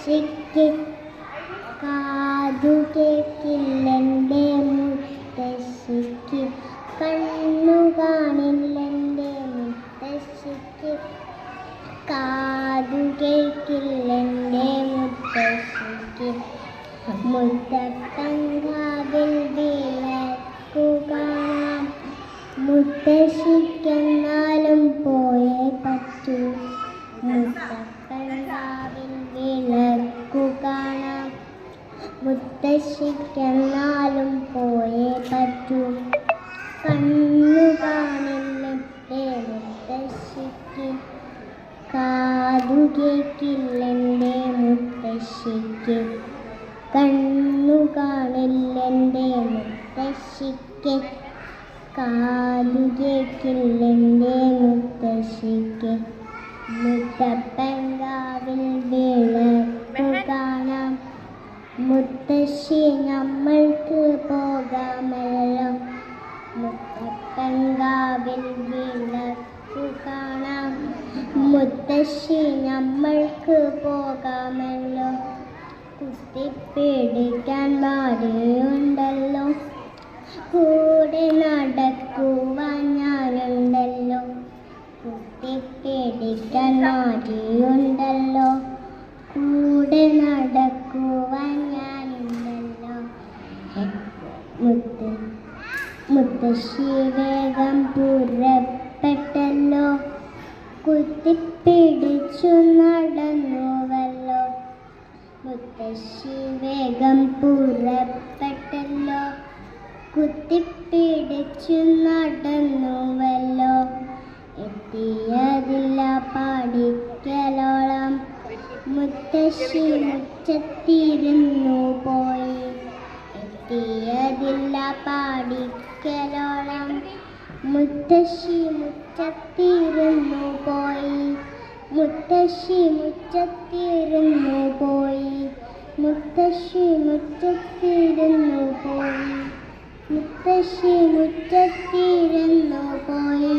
മുത്തശ്ശിക്ക് കാതു കേൾക്കില്ലെൻ്റെ മുത്തശ്ശിക്ക് കണ്ണു കാണില്ലെൻ്റെ മുത്തശ്ശിക്ക് കാതു കേൾക്കില്ലെൻ്റെ മുത്തശ്ശിക്ക് മുത്തപ്പൻകാവിൽ വിളക്കു കാണാം മുത്തശ്ശിക്കെന്നാലും പോയേ പറ്റൂ മുത്തപ്പൻകാവിൽ വിളക്കു കാണാം മുത്തശ്ശിക്കെന്നാലും പോയേ പറ്റൂ കണ്ണു കാണില്ലെൻ്റെ മുത്തശ്ശിക്ക് കാതു കേൾക്കില്ലെൻ്റെ മുത്തശ്ശിക്ക് കണ്ണു കാണില്ലെൻ്റെ മുത്തശ്ശിക്ക് കാതു കേൾക്കില്ലെൻ്റെ മുത്തശ്ശിക്ക് മുത്തപ്പൻകാവിൽ വിളക്കു കാണാം മുത്തശ്ശി നമ്മൾക്ക് പോകാമല്ലോ മുത്തപ്പൻകാവിൽ വിളക്കു കാണാം മുത്തശ്ശി നമ്മൾക്ക് പോകാമല്ലോ കുത്തിപ്പിടിക്കാൻ വാടിയുണ്ടല്ലോ കൂടെ നടക്കുവാൻ ഞാനുണ്ടല്ലോ കുത്തിപ്പിടിക്കാൻ വാടിയുണ്ടല്ലോ കൂടെ നടക്കുവാൻ ഞാനുണ്ടല്ലോ മുത്തശ്ശി വേഗം പുറപ്പെട്ടല്ലോ കുത്തിപ്പിടിച്ചു നടന്നുവല്ലോ മുത്തശ്ശി വേഗം പുറപ്പെട്ടല്ലോ കുത്തിപ്പിടിച്ചു നടന്നുവല്ലോ എത്തിയതില്ല പാടിക്കലോളം മുത്തശ്ശി മുറ്റത്തിരുന്നു പോയി എത്തിയതില്ല പാടിക്കലോളം മുത്തശ്ശി മുറ്റത്തിരുന്നു പോയി മുത്തശ്ശി മുറ്റത്തിരുന്നു പോയി മുത്തശ്ശി മുറ്റത്തിരുന്നു പോയി മുത്തശ്ശി മുറ്റത്തിരുന്നു പോയി